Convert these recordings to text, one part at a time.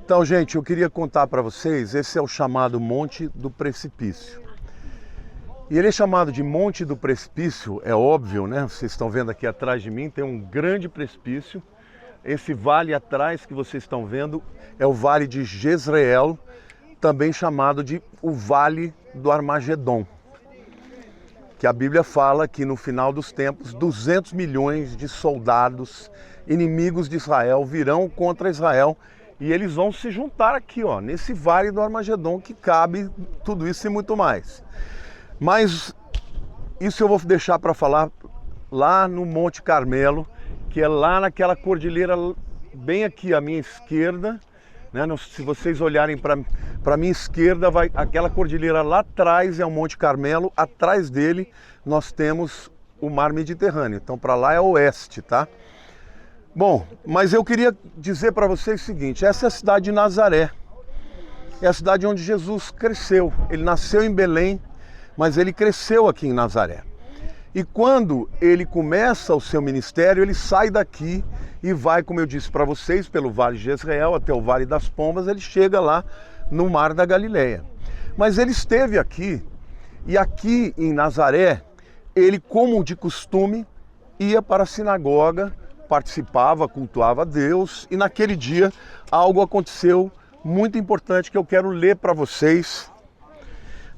Então, gente, eu queria contar para vocês, esse é o chamado Monte do Precipício. E ele é chamado de Monte do Precipício, é óbvio, né? Vocês estão vendo aqui atrás de mim, tem um grande precipício. Esse vale atrás que vocês estão vendo é o Vale de Jezreel, também chamado de o Vale do Armagedon. Que a Bíblia fala que no final dos tempos, 200 milhões de soldados inimigos de Israel virão contra Israel e eles vão se juntar aqui, ó, nesse Vale do Armagedon, que cabe tudo isso e muito mais. Mas isso eu vou deixar para falar lá no Monte Carmelo, que é lá naquela cordilheira bem aqui à minha esquerda, né? Se vocês olharem para a minha esquerda, vai aquela cordilheira lá atrás é o Monte Carmelo, atrás dele nós temos o Mar Mediterrâneo, então para lá é oeste, tá? Bom, mas eu queria dizer para vocês o seguinte, essa é a cidade de Nazaré, é a cidade onde Jesus cresceu, ele nasceu em Belém, mas ele cresceu aqui em Nazaré. E quando ele começa o seu ministério, ele sai daqui e vai, como eu disse para vocês, pelo Vale de Jezreel até o Vale das Pombas, ele chega lá no Mar da Galileia. Mas ele esteve aqui, e aqui em Nazaré, ele, como de costume, ia para a sinagoga, participava, cultuava a Deus, e naquele dia algo aconteceu muito importante que eu quero ler para vocês.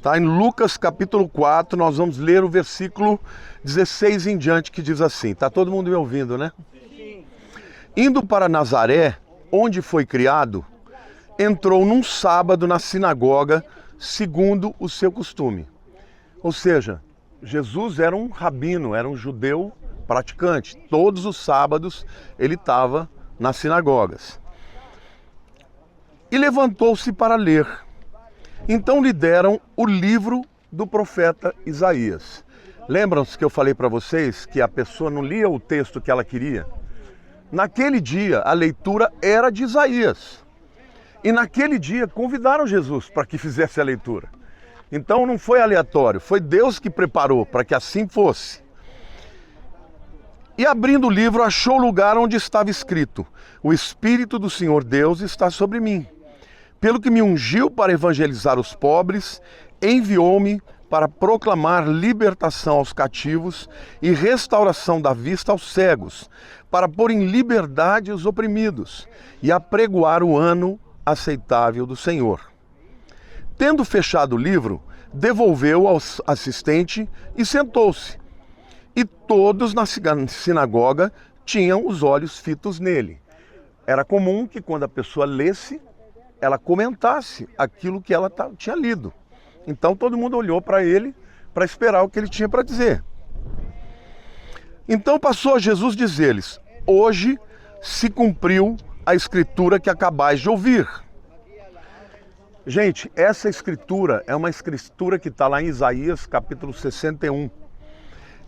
Tá, em Lucas capítulo 4, nós vamos ler o versículo 16 em diante, que diz assim, tá todo mundo me ouvindo, né? Sim. Indo para Nazaré, onde foi criado, entrou num sábado na sinagoga, segundo o seu costume. Ou seja, Jesus era um rabino, era um judeu praticante. Todos os sábados ele estava nas sinagogas. E levantou-se para ler. Então lhe deram o livro do profeta Isaías. Lembram-se que eu falei para vocês que a pessoa não lia o texto que ela queria? Naquele dia a leitura era de Isaías. E naquele dia convidaram Jesus para que fizesse a leitura. Então não foi aleatório, foi Deus que preparou para que assim fosse. E abrindo o livro achou o lugar onde estava escrito: o Espírito do Senhor Deus está sobre mim. Pelo que me ungiu para evangelizar os pobres, enviou-me para proclamar libertação aos cativos e restauração da vista aos cegos, para pôr em liberdade os oprimidos e apregoar o ano aceitável do Senhor. Tendo fechado o livro, devolveu ao assistente e sentou-se. E todos na sinagoga tinham os olhos fitos nele. Era comum que quando a pessoa lesse, ela comentasse aquilo que ela tinha lido. Então todo mundo olhou para ele para esperar o que ele tinha para dizer. Então passou a Jesus dizer-lhes: hoje se cumpriu a escritura que acabais de ouvir. Gente, essa escritura é uma escritura que está lá em Isaías capítulo 61.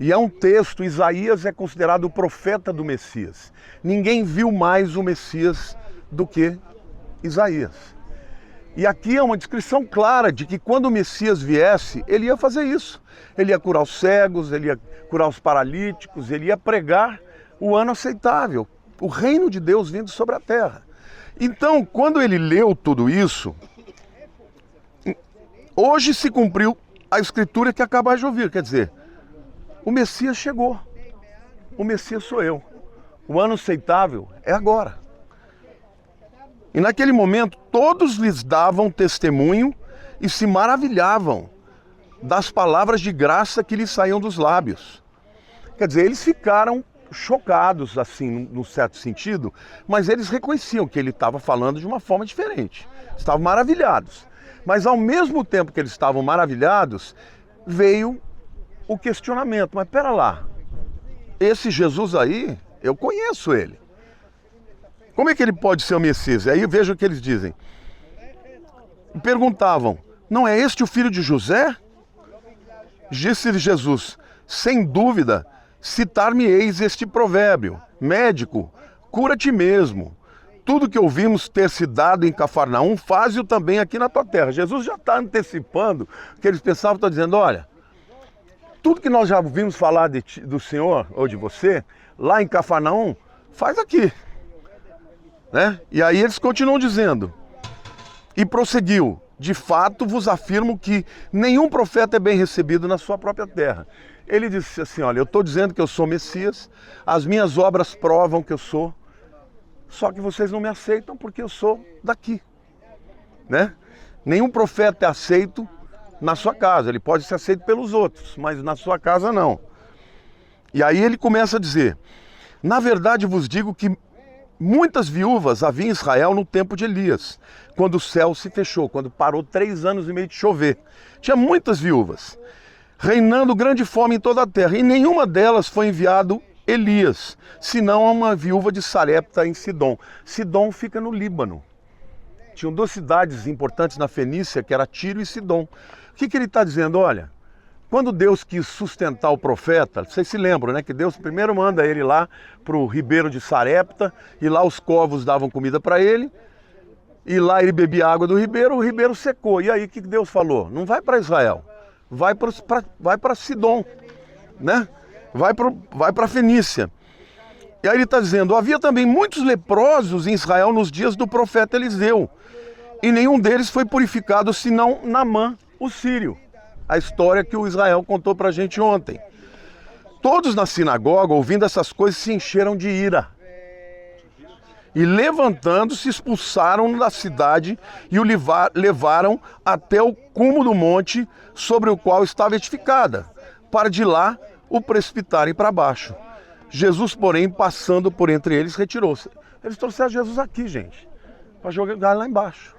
E é um texto, Isaías é considerado o profeta do Messias. Ninguém viu mais o Messias do que Isaías. E aqui é uma descrição clara de que quando o Messias viesse, ele ia fazer isso. Ele ia curar os cegos, ele ia curar os paralíticos, ele ia pregar o ano aceitável, o reino de Deus vindo sobre a terra. Então, quando ele leu tudo isso, hoje se cumpriu a escritura que acabais de ouvir, quer dizer, o Messias chegou, o Messias sou eu, o ano aceitável é agora. E naquele momento todos lhes davam testemunho e se maravilhavam das palavras de graça que lhes saíam dos lábios. Quer dizer, eles ficaram chocados, assim, num certo sentido, mas eles reconheciam que ele estava falando de uma forma diferente, estavam maravilhados. Mas ao mesmo tempo que eles estavam maravilhados, veio o questionamento: mas pera lá, esse Jesus aí, eu conheço ele. Como é que ele pode ser o Messias? Aí veja o que eles dizem. Perguntavam: não é este o filho de José? Disse-lhe Jesus: sem dúvida, citar-me-eis este provérbio: médico, cura a ti mesmo. Tudo que ouvimos ter se dado em Cafarnaum, faze-o também aqui na tua terra. Jesus já está antecipando o que eles pensavam, está dizendo: olha, tudo que nós já ouvimos falar do Senhor ou de você, lá em Cafarnaum, faz aqui. Né? E aí eles continuam dizendo: E prosseguiu: de fato vos afirmo que nenhum profeta é bem recebido na sua própria terra. Ele disse assim: olha, eu estou dizendo que eu sou Messias, as minhas obras provam que eu sou, só que vocês não me aceitam porque eu sou daqui, né? Nenhum profeta é aceito na sua casa, ele pode ser aceito pelos outros, mas na sua casa não. E aí ele começa a dizer: na verdade vos digo que muitas viúvas havia em Israel no tempo de Elias, quando o céu se fechou, quando parou 3 anos e meio de chover. Tinha muitas viúvas, reinando grande fome em toda a terra, e nenhuma delas foi enviado Elias, senão a uma viúva de Sarepta em Sidom. Sidom fica no Líbano. Tinham 2 cidades importantes na Fenícia, que era Tiro e Sidom. O que ele está dizendo? Olha, quando Deus quis sustentar o profeta, vocês se lembram, né? Que Deus primeiro manda ele lá para o ribeiro de Sarepta, e lá os corvos davam comida para ele, e lá ele bebia água do ribeiro, o ribeiro secou. E aí o que Deus falou? Não vai para Israel, vai para Sidom, né? Vai para a Fenícia. E aí ele está dizendo: havia também muitos leprosos em Israel nos dias do profeta Eliseu, e nenhum deles foi purificado senão Naamã, o sírio. A história que o Israel contou para a gente ontem. Todos na sinagoga, ouvindo essas coisas, se encheram de ira. E levantando-se, expulsaram da cidade e o levaram até o cume do monte sobre o qual estava edificada, para de lá o precipitarem para baixo. Jesus, porém, passando por entre eles, retirou-se. Eles trouxeram Jesus aqui, gente, para jogar lá embaixo.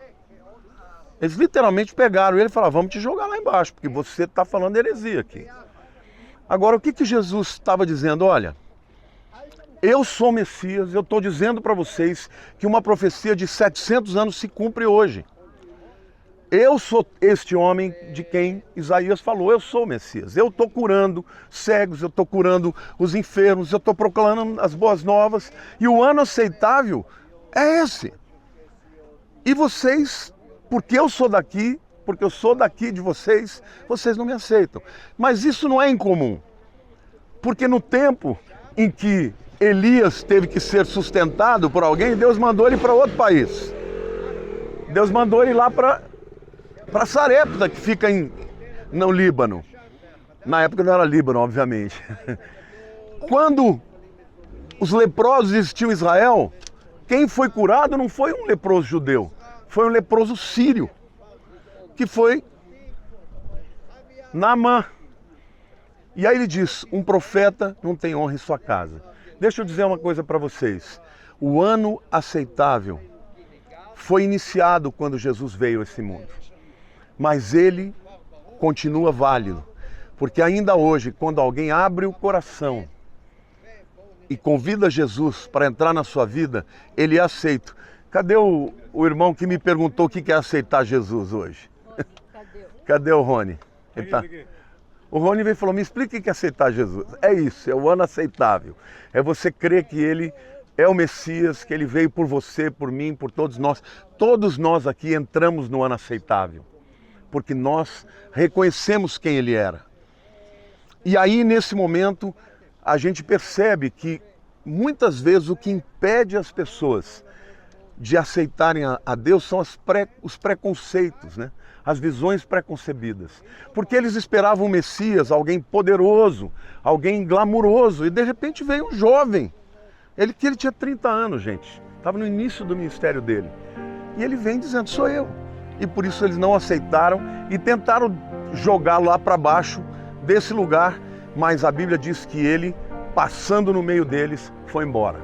Eles literalmente pegaram ele e falaram: vamos te jogar lá embaixo, porque você está falando heresia aqui. Agora, o que Jesus estava dizendo? Olha, eu sou Messias, eu estou dizendo para vocês que uma profecia de 700 anos se cumpre hoje. Eu sou este homem de quem Isaías falou, eu sou o Messias. Eu estou curando cegos, eu estou curando os enfermos, eu estou proclamando as boas novas. E o ano aceitável é esse. E vocês, porque eu sou daqui, porque eu sou daqui de vocês, vocês não me aceitam. Mas isso não é incomum. Porque no tempo em que Elias teve que ser sustentado por alguém, Deus mandou ele para outro país. Deus mandou ele lá para Sarepta, que fica no Líbano. Na época não era Líbano, obviamente. Quando os leprosos existiam em Israel, quem foi curado não foi um leproso judeu, foi um leproso sírio, que foi Naamã. E aí ele diz: um profeta não tem honra em sua casa. Deixa eu dizer uma coisa para vocês. O ano aceitável foi iniciado quando Jesus veio a esse mundo. Mas ele continua válido. Porque ainda hoje, quando alguém abre o coração e convida Jesus para entrar na sua vida, ele é aceito. Cadê o irmão que me perguntou o que é aceitar Jesus hoje? Cadê o Rony? Ele tá... O Rony veio e falou: me explica o que é aceitar Jesus. É isso, é o ano aceitável. É você crer que ele é o Messias, que ele veio por você, por mim, por todos nós. Todos nós aqui entramos no ano aceitável, porque nós reconhecemos quem ele era. E aí, nesse momento, a gente percebe que muitas vezes o que impede as pessoas de aceitarem a Deus são os preconceitos, né? As visões preconcebidas. Porque eles esperavam um Messias, alguém poderoso, alguém glamuroso, e de repente veio um jovem. Ele tinha 30 anos, gente. Estava no início do ministério dele. E ele vem dizendo: sou eu. E por isso eles não aceitaram e tentaram jogá-lo lá para baixo desse lugar, mas a Bíblia diz que ele, passando no meio deles, foi embora.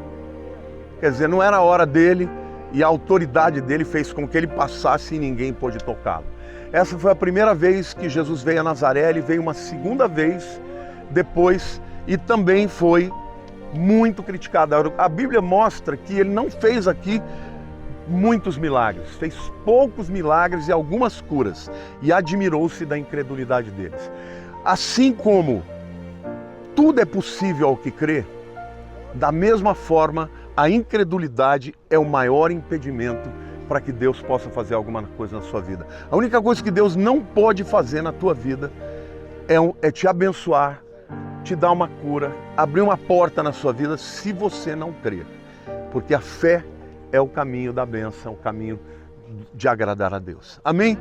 Quer dizer, não era a hora dele, e a autoridade dele fez com que ele passasse e ninguém pôde tocá-lo. Essa foi a primeira vez que Jesus veio a Nazaré. Ele veio uma segunda vez depois e também foi muito criticado. A Bíblia mostra que ele não fez aqui muitos milagres, fez poucos milagres e algumas curas, e admirou-se da incredulidade deles. Assim como tudo é possível ao que crê, da mesma forma a incredulidade é o maior impedimento para que Deus possa fazer alguma coisa na sua vida. A única coisa que Deus não pode fazer na tua vida é te abençoar, te dar uma cura, abrir uma porta na sua vida, se você não crer. Porque a fé é o caminho da bênção, o caminho de agradar a Deus. Amém?